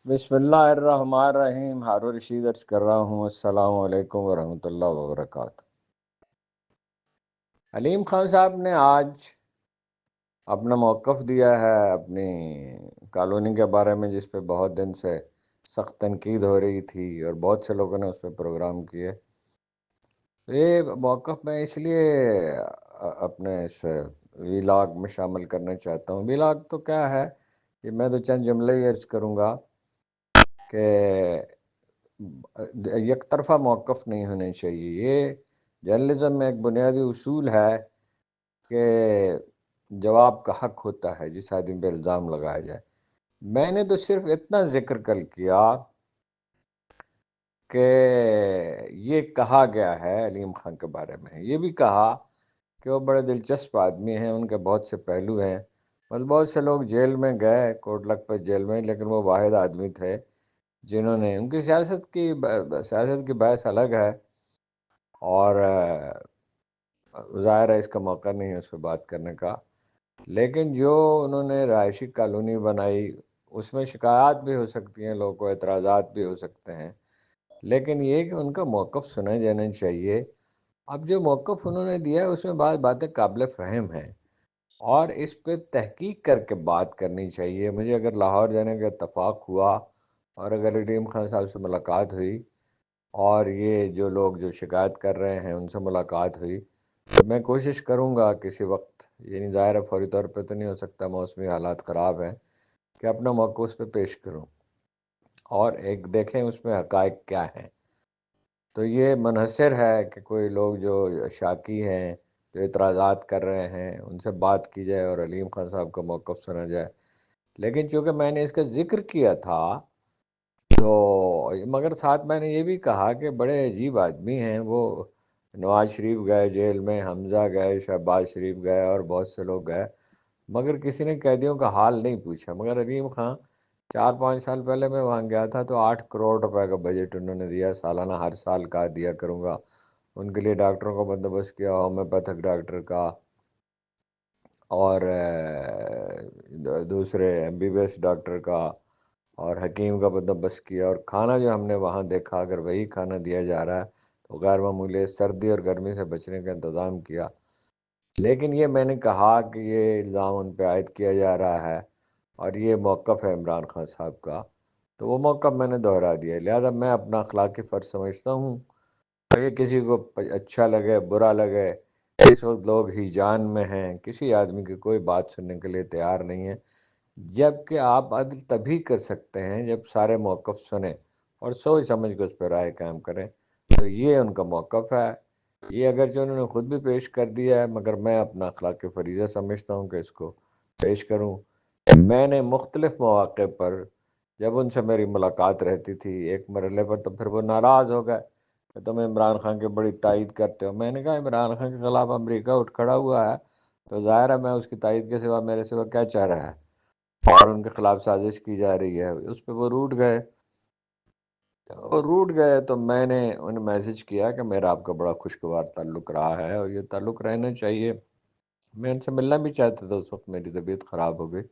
بسم اللہ الرحمن الرحیم. ہارون رشید عرض کر رہا ہوں. السلام علیکم ورحمۃ اللہ وبرکاتہ. علیم خان صاحب نے آج اپنا موقف دیا ہے اپنی کالونی کے بارے میں، جس پہ بہت دن سے سخت تنقید ہو رہی تھی اور بہت سے لوگوں نے اس پہ پروگرام کیے. یہ موقف میں اس لیے اپنے اس ویلاگ میں شامل کرنا چاہتا ہوں. ویلاگ تو کیا ہے کہ میں تو چند جملے ہی عرض کروں گا کہ یک طرفہ موقف نہیں ہونے چاہیے. یہ جرنلزم میں ایک بنیادی اصول ہے کہ جواب کا حق ہوتا ہے جس آدمی پہ الزام لگایا جائے. میں نے تو صرف اتنا ذکر کل کیا کہ یہ کہا گیا ہے علیم خان کے بارے میں، یہ بھی کہا کہ وہ بڑے دلچسپ آدمی ہیں، ان کے بہت سے پہلو ہیں. بہت سے لوگ جیل میں گئے، کوٹ لکھپت جیل میں، لیکن وہ واحد آدمی تھے جنہوں نے ان کی سیاست کی بحث الگ ہے، اور ظاہر ہے اس کا موقع نہیں ہے اس پہ بات کرنے کا. لیکن جو انہوں نے رہائشی کالونی بنائی، اس میں شکایات بھی ہو سکتی ہیں، لوگوں کو اعتراضات بھی ہو سکتے ہیں، لیکن یہ کہ ان کا موقف سنا جانا چاہیے. اب جو موقف انہوں نے دیا ہے اس میں بعض باتیں قابل فہم ہیں اور اس پہ تحقیق کر کے بات کرنی چاہیے. مجھے اگر لاہور جانے کا اتفاق ہوا اور اگر علیم خان صاحب سے ملاقات ہوئی اور یہ جو لوگ جو شکایت کر رہے ہیں ان سے ملاقات ہوئی، تو میں کوشش کروں گا کسی وقت، یعنی ظاہر فوری طور پہ تو نہیں ہو سکتا، موسمی حالات خراب ہیں، کہ اپنا موقع اس پہ پیش کروں اور ایک دیکھیں اس میں حقائق کیا ہیں. تو یہ منحصر ہے کہ کوئی لوگ جو شاکی ہیں، جو اعتراضات کر رہے ہیں، ان سے بات کی جائے اور علیم خان صاحب کا موقف سنا جائے. لیکن چونکہ میں نے اس کا ذکر کیا تھا، تو مگر ساتھ میں نے یہ بھی کہا کہ بڑے عجیب آدمی ہیں وہ. نواز شریف گئے جیل میں، حمزہ گئے، شہباز شریف گئے اور بہت سے لوگ گئے، مگر کسی نے قیدیوں کا حال نہیں پوچھا. مگر علیم خان 4-5 سال پہلے میں وہاں گیا تھا تو 8 کروڑ روپے کا بجٹ انہوں نے دیا سالانہ، ہر سال کا دیا کروں گا. ان کے لیے ڈاکٹروں کا بندوبست کیا، ہومیوپیتھک ڈاکٹر کا اور دوسرے MBBS ڈاکٹر کا اور حکیم کا بندوبست کیا. اور کھانا جو ہم نے وہاں دیکھا، اگر وہی کھانا دیا جا رہا ہے تو غیر معمولی سردی اور گرمی سے بچنے کا انتظام کیا. لیکن یہ میں نے کہا کہ یہ الزام ان پہ عائد کیا جا رہا ہے اور یہ موقف ہے عمران خان صاحب کا، تو وہ موقف میں نے دہرا دیا. لہذا میں اپنا اخلاقی فرض سمجھتا ہوں، اور یہ کسی کو اچھا لگے برا لگے، اس وقت لوگ ہی جان میں ہیں، کسی آدمی کی کوئی بات سننے کے لیے تیار نہیں ہے. جبکہ آپ عدل تبھی کر سکتے ہیں جب سارے موقف سنیں اور سوچ سمجھ کے اس پہ رائے قائم کریں. تو یہ ان کا موقف ہے. یہ اگرچہ انہوں نے خود بھی پیش کر دیا ہے، مگر میں اپنا اخلاقی فریضہ سمجھتا ہوں کہ اس کو پیش کروں. میں نے مختلف مواقع پر جب ان سے میری ملاقات رہتی تھی، ایک مرحلے پر تو پھر وہ ناراض ہو گئے کہ تم عمران خان کی بڑی تائید کرتے ہو. میں نے کہا عمران خان کے خلاف امریکہ اٹھ کھڑا ہوا ہے تو ظاہر ہے میں اس کی تائید کے سوا میرے سوا کیا چاہ رہا ہے، اور ان کے خلاف سازش کی جا رہی ہے. اس پہ وہ روٹ گئے تو میں نے انہیں میسج کیا کہ میرا آپ کا بڑا خوشگوار تعلق رہا ہے اور یہ تعلق رہنا چاہیے. میں ان سے ملنا بھی چاہتا تھا، اس وقت میری طبیعت خراب ہو گئی،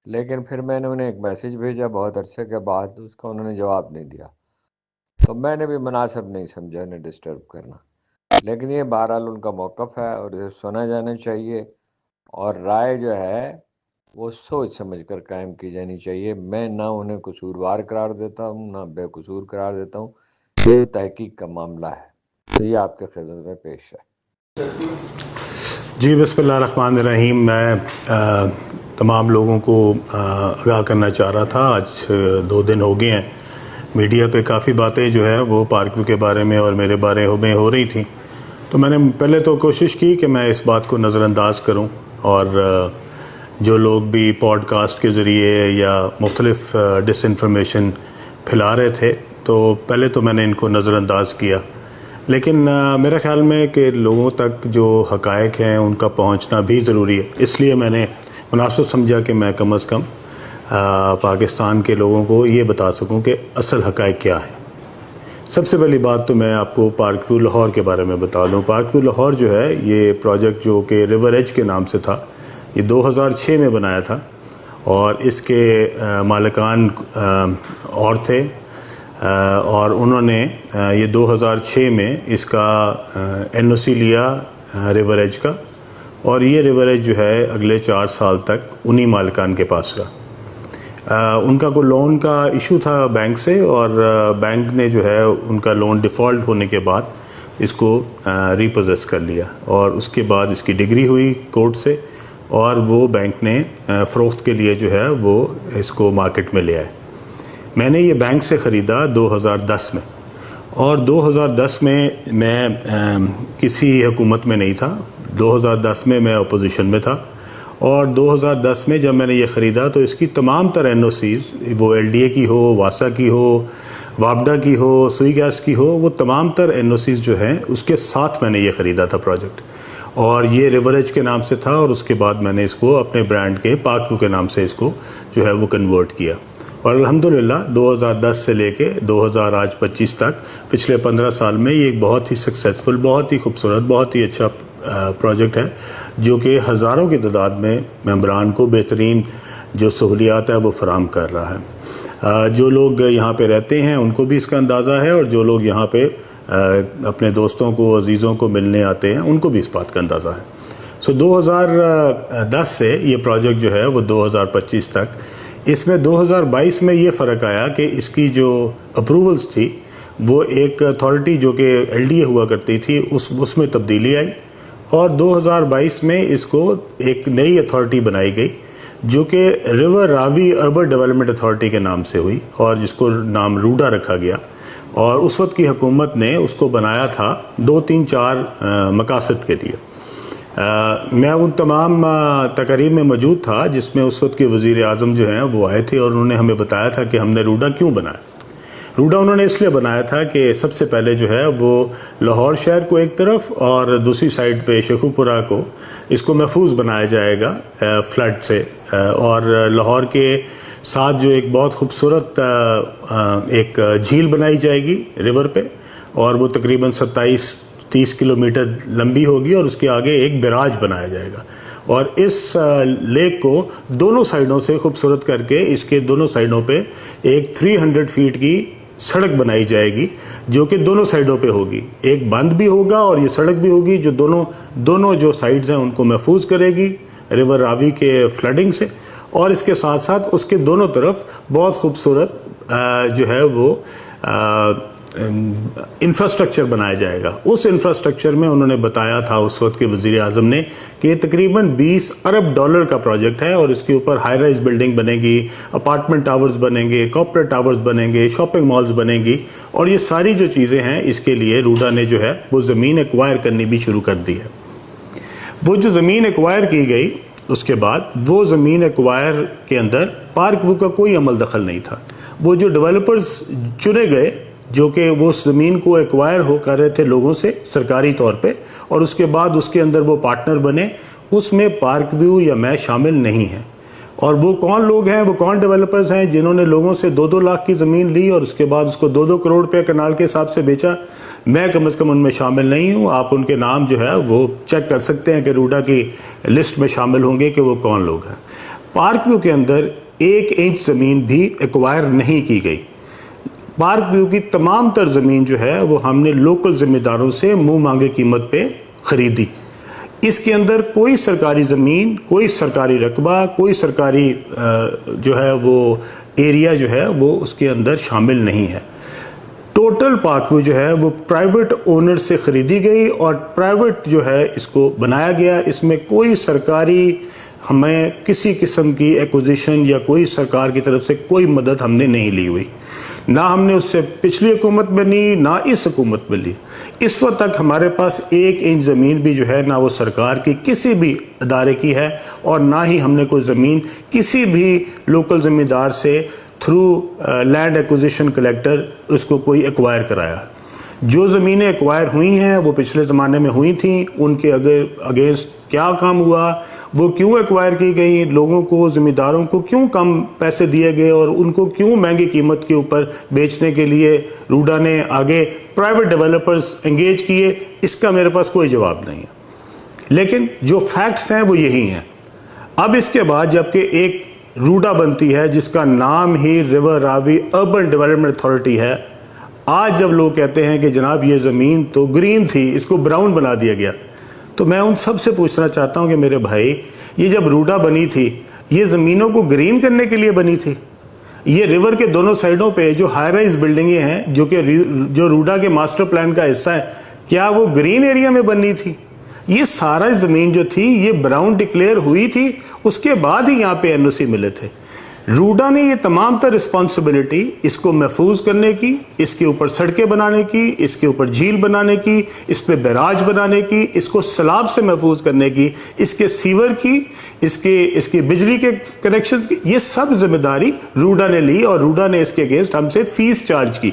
لیکن پھر میں نے انہیں ایک میسج بھیجا بہت عرصے کے بعد، اس کا انہوں نے جواب نہیں دیا، تو میں نے بھی مناسب نہیں سمجھا انہیں ڈسٹرب کرنا. لیکن یہ بہرحال ان کا موقف ہے اور اسے سنا جانا چاہیے، اور رائے جو ہے وہ سوچ سمجھ کر قائم کی جانی چاہیے. میں نہ انہیں قصوروار قرار دیتا ہوں نہ بے قصور قرار دیتا ہوں. یہ تحقیق کا معاملہ ہے، تو یہ آپ کے خدمت میں پیش ہے. جی بسم اللہ الرحمن الرحیم. میں تمام لوگوں کو آگاہ کرنا چاہ رہا تھا. آج 2 دن ہو گئے ہیں، میڈیا پہ کافی باتیں جو ہے وہ پارکوی کے بارے میں اور میرے بارے میں ہو رہی تھیں، تو میں نے پہلے تو کوشش کی کہ میں اس بات کو نظر انداز کروں، اور جو لوگ بھی پوڈ کاسٹ کے ذریعے یا مختلف ڈس انفارمیشن پھیلا رہے تھے، تو پہلے تو میں نے ان کو نظر انداز کیا. لیکن میرے خیال میں کہ لوگوں تک جو حقائق ہیں ان کا پہنچنا بھی ضروری ہے، اس لیے میں نے مناسب سمجھا کہ میں کم از کم پاکستان کے لوگوں کو یہ بتا سکوں کہ اصل حقائق کیا ہیں. سب سے پہلی بات تو میں آپ کو پارک ویو لاہور کے بارے میں بتا دوں. پارک ویو لاہور جو ہے یہ پروجیکٹ جو کہ ریور ایج کے نام سے تھا، یہ 2006 میں بنایا تھا، اور اس کے مالکان اور تھے، اور انہوں نے یہ 2006 میں اس کا NOC لیا ریور ایج کا، اور یہ ریور ایج جو ہے اگلے 4 سال تک انہی مالکان کے پاس رہا۔ ان کا کوئی لون کا ایشو تھا بینک سے، اور بینک نے جو ہے ان کا لون ڈیفالٹ ہونے کے بعد اس کو ریپوزیس کر لیا، اور اس کے بعد اس کی ڈگری ہوئی کورٹ سے، اور وہ بینک نے فروخت کے لیے جو ہے وہ اس کو مارکیٹ میں لے آئے۔ میں نے یہ بینک سے خریدا 2010 میں، اور 2010 میں میں کسی حکومت میں نہیں تھا، 2010 میں اپوزیشن میں تھا، اور 2010 میں جب میں نے یہ خریدا تو اس کی تمام تر NOCs، وہ LDA کی ہو، واسا کی ہو، وابڈا کی ہو، سوئی گیس کی ہو، وہ تمام تر NOCs جو ہیں اس کے ساتھ میں نے یہ خریدا تھا پروجیکٹ، اور یہ ریور ایج کے نام سے تھا، اور اس کے بعد میں نے اس کو اپنے برانڈ کے پارک ویو کے نام سے اس کو جو ہے وہ کنورٹ کیا، اور الحمدللہ 2010 سے لے کے 2025 تک پچھلے 15 سال میں یہ ایک بہت ہی سکسیسفل، بہت ہی خوبصورت، بہت ہی اچھا پروجیکٹ ہے، جو کہ ہزاروں کی تعداد میں ممبران کو بہترین جو سہولیات ہے وہ فراہم کر رہا ہے۔ جو لوگ یہاں پہ رہتے ہیں ان کو بھی اس کا اندازہ ہے، اور جو لوگ یہاں پہ اپنے دوستوں کو، عزیزوں کو ملنے آتے ہیں ان کو بھی اس بات کا اندازہ ہے۔ 2010 سے یہ پروجیکٹ جو ہے وہ 2025 تک، اس میں 2022 میں یہ فرق آیا کہ اس کی جو اپروولز تھی وہ ایک اتھارٹی جو کہ LDA ہوا کرتی تھی اس میں تبدیلی آئی، اور 2022 میں اس کو ایک نئی اتھارٹی بنائی گئی جو کہ ریور راوی اربن ڈیولپمنٹ اتھارٹی کے نام سے ہوئی، اور جس کو نام روڈا رکھا گیا، اور اس وقت کی حکومت نے اس کو بنایا تھا 2 3 4 مقاصد کے لیے۔ میں ان تمام تقریب میں موجود تھا جس میں اس وقت کے وزیر اعظم جو ہیں وہ آئے تھے، اور انہوں نے ہمیں بتایا تھا کہ ہم نے روڈا کیوں بنایا۔ روڈا انہوں نے اس لیے بنایا تھا کہ سب سے پہلے جو ہے وہ لاہور شہر کو ایک طرف اور دوسری سائڈ پہ شیخو پورہ کو، اس کو محفوظ بنایا جائے گا فلڈ سے، اور لاہور کے ساتھ جو ایک بہت خوبصورت ایک جھیل بنائی جائے گی ریور پہ، اور وہ تقریباً 27-30 کلومیٹر لمبی ہوگی، اور اس کے آگے ایک بیراج بنایا جائے گا، اور اس لیک کو دونوں سائڈوں سے خوبصورت کر کے اس کے دونوں سائڈوں پہ ایک 300 فیٹ کی سڑک بنائی جائے گی جو کہ دونوں سائڈوں پہ ہوگی، ایک بند بھی ہوگا اور یہ سڑک بھی ہوگی جو دونوں جو سائڈز ہیں ان کو محفوظ کرے گی ریور راوی کے فلڈنگ سے، اور اس کے ساتھ ساتھ اس کے دونوں طرف بہت خوبصورت جو ہے وہ انفراسٹرکچر بنایا جائے گا۔ اس انفراسٹرکچر میں انہوں نے بتایا تھا اس وقت کے وزیر اعظم نے کہ یہ تقریباً $20 ارب کا پروجیکٹ ہے، اور اس کے اوپر ہائی رائز بلڈنگ بنے گی، اپارٹمنٹ ٹاورز بنیں گے، کارپوریٹ ٹاورز بنیں گے، شاپنگ مالز بنیں گی، اور یہ ساری جو چیزیں ہیں اس کے لیے روڈا نے جو ہے وہ زمین ایکوائر کرنی بھی شروع کر دی ہے۔ وہ جو زمین ایکوائر کی گئی اس کے بعد وہ زمین ایکوائر کے اندر پارک ویو کا کوئی عمل دخل نہیں تھا۔ وہ جو ڈیولپرز چنے گئے جو کہ وہ اس زمین کو ایکوائر ہو کر رہے تھے لوگوں سے سرکاری طور پہ، اور اس کے بعد اس کے اندر وہ پارٹنر بنے، اس میں پارک ویو یا میں شامل نہیں ہیں۔ اور وہ کون لوگ ہیں، وہ کون ڈیولپرز ہیں جنہوں نے لوگوں سے 2-2 لاکھ کی زمین لی اور اس کے بعد اس کو 2-2 کروڑ روپے کنال کے حساب سے بیچا؟ میں کم از کم ان میں شامل نہیں ہوں۔ آپ ان کے نام جو ہے وہ چیک کر سکتے ہیں کہ روڈا کی لسٹ میں شامل ہوں گے کہ وہ کون لوگ ہیں۔ پارک ویو کے اندر 1 انچ زمین بھی ایکوائر نہیں کی گئی۔ پارک ویو کی تمام تر زمین جو ہے وہ ہم نے لوکل ذمہ داروں سے منہ مانگے قیمت پہ خریدی۔ اس کے اندر کوئی سرکاری زمین، کوئی سرکاری رقبہ، کوئی سرکاری جو ہے وہ ایریا جو ہے وہ اس کے اندر شامل نہیں ہے۔ ٹوٹل پارک ویو جو ہے وہ پرائیویٹ اونر سے خریدی گئی اور پرائیویٹ جو ہے اس کو بنایا گیا۔ اس میں کوئی سرکاری ہمیں کسی قسم کی ایکوزیشن یا کوئی سرکار کی طرف سے کوئی مدد ہم نے نہیں لی ہوئی، نہ ہم نے اس سے پچھلی حکومت میں لی، نہ اس حکومت میں لی۔ اس وقت تک ہمارے پاس 1 انچ زمین بھی جو ہے نہ وہ سرکار کی کسی بھی ادارے کی ہے، اور نہ ہی ہم نے کوئی زمین کسی بھی لوکل ذمہ دار سے تھرو لینڈ ایکوزیشن کلیکٹر اس کو کوئی ایکوائر کرایا۔ جو زمینیں ایکوائر ہوئی ہیں وہ پچھلے زمانے میں ہوئی تھیں، ان کے اگینسٹ کیا کام ہوا، وہ کیوں ایکوائر کی گئی، لوگوں کو، ذمہ داروں کو کیوں کم پیسے دیے گئے اور ان کو کیوں مہنگی قیمت کے اوپر بیچنے کے لیے روڈا نے آگے پرائیویٹ ڈیولپرز انگیج کیے، اس کا میرے پاس کوئی جواب نہیں ہے۔ لیکن جو فیکٹس ہیں وہ یہی ہیں۔ اب اس کے بعد جب کہ ایک روڈا بنتی ہے جس کا نام ہی ریور راوی اربن ڈیولپمنٹ اتھارٹی ہے، آج جب لوگ کہتے ہیں کہ جناب یہ زمین تو گرین تھی، اس کو براؤن بنا دیا گیا، تو میں ان سب سے پوچھنا چاہتا ہوں کہ میرے بھائی، یہ جب روڈا بنی تھی یہ زمینوں کو گرین کرنے کے لیے بنی تھی؟ یہ ریور کے دونوں سائڈوں پہ جو ہائی رائز بلڈنگیں ہیں جو روڈا کے ماسٹر پلان کا حصہ ہے، کیا وہ گرین ایریا میں بننی تھی؟ یہ سارا زمین جو تھی یہ براؤن ڈکلیئر ہوئی تھی، اس کے بعد ہی یہاں پہ این او سی ملے تھے۔ روڈا نے یہ تمام تر رسپانسبلٹی اس کو محفوظ کرنے کی، اس کے اوپر سڑکیں بنانے کی، اس کے اوپر جھیل بنانے کی، اس پہ بیراج بنانے کی، اس کو سیلاب سے محفوظ کرنے کی، اس کے سیور کی، اس کے بجلی کے کنیکشنز کی، یہ سب ذمہ داری روڈا نے لی، اور روڈا نے اس کے اگینسٹ ہم سے فیس چارج کی۔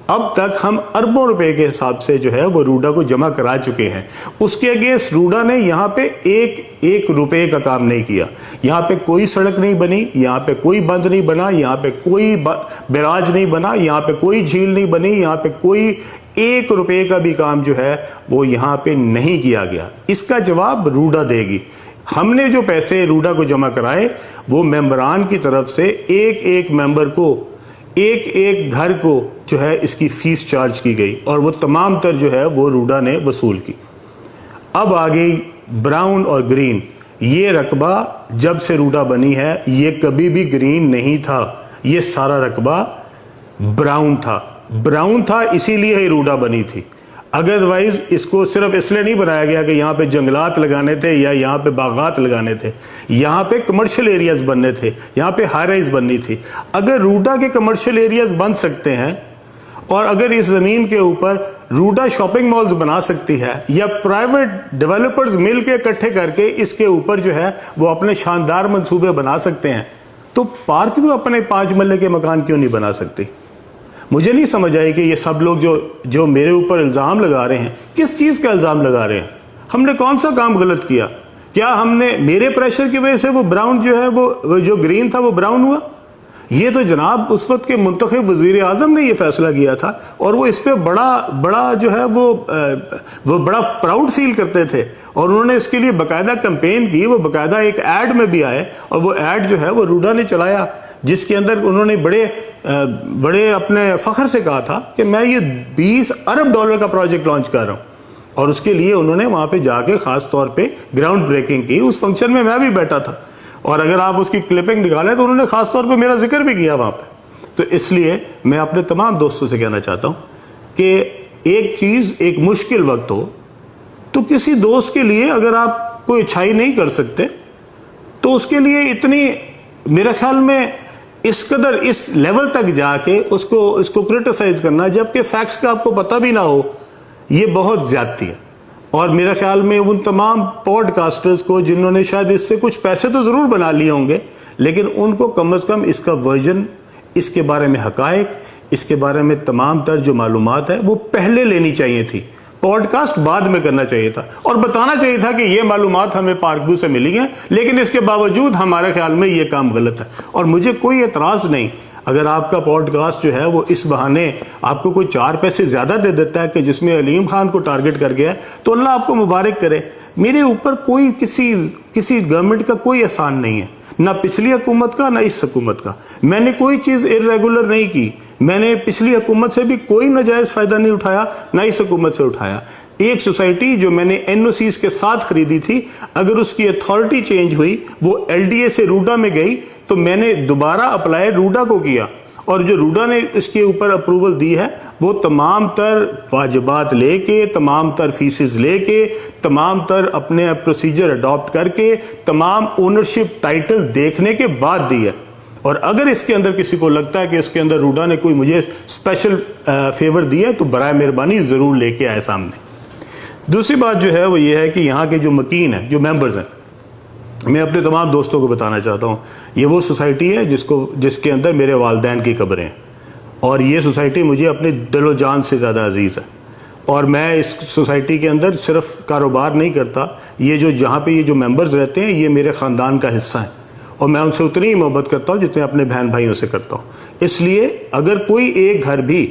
اب تک ہم اربوں روپے کے حساب سے جو ہے وہ روڈا کو جمع کرا چکے ہیں۔ اس کے اگینسٹ روڈا نے یہاں پہ ایک روپے کا کام نہیں کیا۔ یہاں پہ کوئی سڑک نہیں بنی، یہاں پہ کوئی بند نہیں بنا، یہاں پہ کوئی بیراج نہیں بنا، یہاں پہ کوئی جھیل نہیں بنی، یہاں پہ کوئی 1 روپے کا بھی کام جو ہے وہ یہاں پہ نہیں کیا گیا۔ اس کا جواب روڈا دے گی۔ ہم نے جو پیسے روڈا کو جمع کرائے وہ ممبران کی طرف سے ایک ممبر کو، ایک گھر کو جو ہے اس کی فیس چارج کی گئی، اور وہ تمام تر جو ہے وہ روڈا نے وصول کی۔ اب آ گئی براؤن اور گرین۔ یہ رقبہ جب سے روڈا بنی ہے یہ کبھی بھی گرین نہیں تھا، یہ سارا رقبہ براؤن تھا، اسی لیے ہی روڈا بنی تھی۔ ادروائز اس کو صرف اس لیے نہیں بنایا گیا کہ یہاں پہ جنگلات لگانے تھے یا یہاں پہ باغات لگانے تھے، یہاں پہ کمرشل ایریاز بننے تھے، یہاں پہ ہائی رائز بننی تھی۔ اگر روڈا کے کمرشل ایریاز بن سکتے ہیں، اور اگر اس زمین کے اوپر روڈا شاپنگ مالز بنا سکتی ہے، یا پرائیویٹ ڈیولپرز مل کے اکٹھے کر کے اس کے اوپر جو ہے وہ اپنے شاندار منصوبے بنا سکتے ہیں، تو پارک بھی اپنے 5 مرلے کے مکان کیوں نہیں بنا سکتی؟ مجھے نہیں سمجھ آئی کہ یہ سب لوگ جو میرے اوپر الزام لگا رہے ہیں، کس چیز کا الزام لگا رہے ہیں؟ ہم نے کون سا کام غلط کیا؟ کیا ہم نے میرے پریشر کی وجہ سے وہ براؤن جو ہے وہ جو گرین تھا وہ براؤن ہوا؟ یہ تو جناب اس وقت کے منتخب وزیر اعظم نے یہ فیصلہ کیا تھا، اور وہ اس پہ بڑا جو ہے وہ بڑا پراؤڈ فیل کرتے تھے، اور انہوں نے اس کے لیے باقاعدہ کمپین کی، وہ باقاعدہ ایک ایڈ میں بھی آئے، اور وہ ایڈ جو ہے وہ روڈا نے چلایا، جس کے اندر انہوں نے بڑے اپنے فخر سے کہا تھا کہ میں یہ $20 ارب کا پروجیکٹ لانچ کر رہا ہوں، اور اس کے لیے انہوں نے وہاں پہ جا کے خاص طور پہ گراؤنڈ بریکنگ کی۔ اس فنکشن میں بھی بیٹھا تھا، اور اگر آپ اس کی کلپنگ نکالیں تو انہوں نے خاص طور پہ میرا ذکر بھی کیا وہاں پہ۔ تو اس لیے میں اپنے تمام دوستوں سے کہنا چاہتا ہوں کہ ایک چیز ایک مشکل وقت ہو تو کسی دوست کے لیے اگر آپ کوئی اچھائی نہیں کر سکتے تو اس کے لیے اتنی، میرے خیال میں اس قدر اس لیول تک جا کے اس کو کرٹیسائز کرنا جبکہ فیکٹس کا آپ کو پتہ بھی نہ ہو، یہ بہت زیادتی ہے۔ اور میرے خیال میں ان تمام پوڈ کاسٹرز کو جنہوں نے شاید اس سے کچھ پیسے تو ضرور بنا لیے ہوں گے، لیکن ان کو کم از کم اس کا ورژن، اس کے بارے میں حقائق، اس کے بارے میں تمام تر جو معلومات ہے وہ پہلے لینی چاہیے تھی، پوڈ کاسٹ بعد میں کرنا چاہیے تھا، اور بتانا چاہیے تھا کہ یہ معلومات ہمیں پارک ویو سے ملی ہیں، لیکن اس کے باوجود ہمارے خیال میں یہ کام غلط ہے۔ اور مجھے کوئی اعتراض نہیں اگر آپ کا پوڈ کاسٹ جو ہے وہ اس بہانے آپ کو کوئی 4 پیسے زیادہ دے دیتا ہے کہ جس میں علیم خان کو ٹارگٹ کر گیا ہے، تو اللہ آپ کو مبارک کرے۔ میرے اوپر کوئی کسی گورنمنٹ کا کوئی احسان نہیں ہے، نہ پچھلی حکومت کا نہ اس حکومت کا۔ میں نے کوئی چیز ارریگولر نہیں کی، میں نے پچھلی حکومت سے بھی کوئی ناجائز فائدہ نہیں اٹھایا، نہ اس حکومت سے اٹھایا۔ ایک سوسائٹی جو میں نے این او سیز کے ساتھ خریدی تھی، اگر اس کی اتھارٹی چینج ہوئی، وہ ایل ڈی اے سے روڈا میں گئی، تو میں نے دوبارہ اپلائی روڈا کو کیا، اور جو روڈا نے اس کے اوپر اپروول دی ہے وہ تمام تر واجبات لے کے، تمام تر فیسز لے کے، تمام تر اپنے پروسیجر اڈاپٹ کر کے، تمام اونرشپ ٹائٹل دیکھنے کے بعد دی ہے۔ اور اگر اس کے اندر کسی کو لگتا ہے کہ اس کے اندر روڈا نے کوئی مجھے اسپیشل فیور دیا ہے تو برائے مہربانی ضرور لے کے آئے سامنے۔ دوسری بات جو ہے وہ یہ ہے کہ یہاں کے جو مکین ہیں، جو ممبرز ہیں، میں اپنے تمام دوستوں کو بتانا چاہتا ہوں، یہ وہ سوسائٹی ہے جس کے اندر میرے والدین کی قبریں ہیں، اور یہ سوسائٹی مجھے اپنے دل و جان سے زیادہ عزیز ہے، اور میں اس سوسائٹی کے اندر صرف کاروبار نہیں کرتا، جہاں پہ یہ جو ممبرز رہتے ہیں یہ میرے خاندان کا حصہ ہیں، اور میں ان سے اتنی ہی محبت کرتا ہوں جتنے اپنے بہن بھائیوں سے کرتا ہوں۔ اس لیے اگر کوئی ایک گھر بھی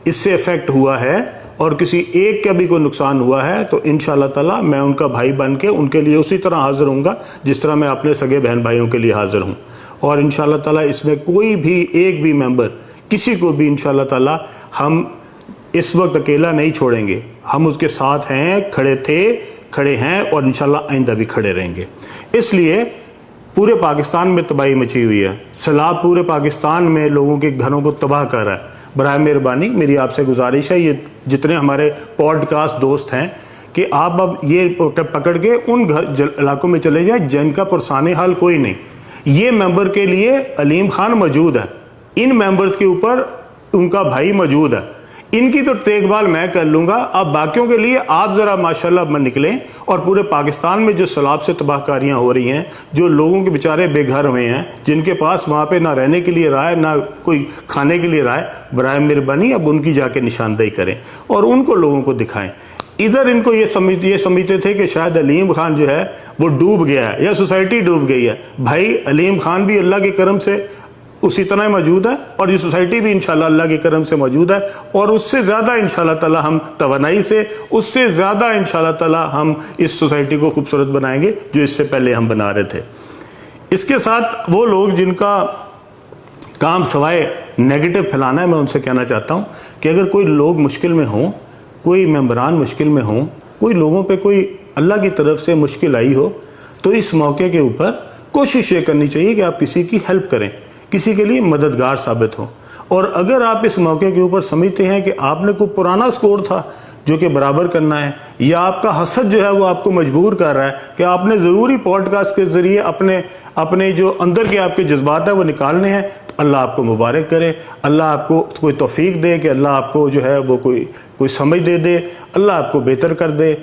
اس سے افیکٹ ہوا ہے اور کسی ایک کا بھی کوئی نقصان ہوا ہے تو انشاءاللہ تعالی میں ان کا بھائی بن کے ان کے لیے اسی طرح حاضر ہوں گا جس طرح میں اپنے سگے بہن بھائیوں کے لیے حاضر ہوں۔ اور انشاءاللہ تعالیٰ اس میں کوئی بھی ایک بھی ممبر کسی کو بھی انشاءاللہ تعالیٰ ہم اس وقت اکیلا نہیں چھوڑیں گے. ہم اس کے ساتھ ہیں، کھڑے تھے، کھڑے ہیں اور انشاءاللہ آئندہ بھی کھڑے رہیں گے. اس لیے پورے پاکستان میں تباہی مچی ہوئی ہے، سیلاب پورے پاکستان میں لوگوں کے گھروں کو تباہ کر رہا ہے. برائے مہربانی میری آپ سے گزارش ہے، یہ جتنے ہمارے پوڈ کاسٹ دوست ہیں کہ آپ اب یہ پکڑ کے ان علاقوں میں چلے جائیں جن کا پرسان حال کوئی نہیں. یہ ممبر کے لیے علیم خان موجود ہے، ان ممبرز کے اوپر ان کا بھائی موجود ہے، ان کی تو دیکھ بھال میں کر لوں گا. اب باقیوں کے لیے آپ ذرا ماشاءاللہ نکلیں اور پورے پاکستان میں جو سیلاب سے تباہ کاریاں ہو رہی ہیں، جو لوگوں کے بیچارے بے گھر ہوئے ہیں، جن کے پاس وہاں پہ نہ رہنے کے لیے رہا ہے نہ کوئی کھانے کے لیے رہا ہے، برائے مہربانی اب ان کی جا کے نشاندہی کریں اور ان کو لوگوں کو دکھائیں. ادھر ان کو یہ سمجھتے تھے کہ شاید علیم خان جو ہے وہ ڈوب گیا ہے یا سوسائٹی ڈوب گئی ہے. بھائی علیم خان بھی اللہ کے کرم سے اسی طرح موجود ہے اور یہ سوسائٹی بھی انشاءاللہ اللہ کے کرم سے موجود ہے، اور اس سے زیادہ انشاءاللہ تعالی ہم توانائی سے اس سے زیادہ انشاءاللہ تعالی ہم اس سوسائٹی کو خوبصورت بنائیں گے جو اس سے پہلے ہم بنا رہے تھے. اس کے ساتھ وہ لوگ جن کا کام سوائے نیگیٹو پھیلانا ہے، میں ان سے کہنا چاہتا ہوں کہ اگر کوئی لوگ مشکل میں ہوں، کوئی ممبران مشکل میں ہوں، کوئی لوگوں پہ کوئی اللہ کی طرف سے مشکل آئی ہو، تو اس موقع کے اوپر کوشش یہ کرنی چاہیے کہ آپ کسی کی ہیلپ کریں، کسی کے لیے مددگار ثابت ہوں. اور اگر آپ اس موقع کے اوپر سمجھتے ہیں کہ آپ نے کوئی پرانا سکور تھا جو کہ برابر کرنا ہے، یا آپ کا حسد جو ہے وہ آپ کو مجبور کر رہا ہے کہ آپ نے ضروری پوڈ کاسٹ کے ذریعے اپنے جو اندر کے آپ کے جذبات ہیں وہ نکالنے ہیں، تو اللہ آپ کو مبارک کرے، اللہ آپ کو کوئی توفیق دے کہ اللہ آپ کو جو ہے وہ کوئی سمجھ دے، اللہ آپ کو بہتر کر دے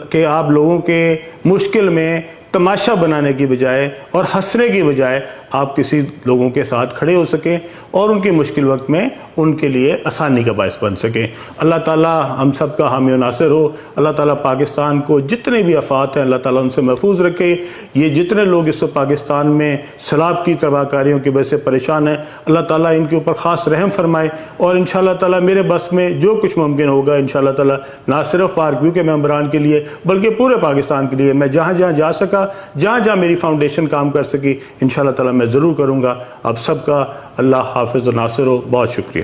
کہ آپ لوگوں کے مشکل میں تماشا بنانے کی بجائے اور ہنسنے کی بجائے آپ کسی لوگوں کے ساتھ کھڑے ہو سکیں اور ان کے مشکل وقت میں ان کے لیے آسانی کا باعث بن سکیں. اللہ تعالیٰ ہم سب کا حامی و ناصر ہو. اللہ تعالیٰ پاکستان کو جتنے بھی آفات ہیں اللہ تعالیٰ ان سے محفوظ رکھے. یہ جتنے لوگ اس وقت پاکستان میں سیلاب کی تباہ کاریوں کی وجہ سے پریشان ہیں، اللہ تعالیٰ ان کے اوپر خاص رحم فرمائے. اور انشاءاللہ تعالیٰ میرے بس میں جو کچھ ممکن ہوگا انشاءاللہ تعالیٰ نہ صرف پارک ویو کے ممبران کے لیے بلکہ پورے پاکستان کے لیے میں جہاں جہاں جا سکا، جہاں جہاں میری فاؤنڈیشن کام کر سکی، انشاءاللہ تعالیٰ میں ضرور کروں گا. آپ سب کا اللہ حافظ و ناصر ہو. بہت شکریہ.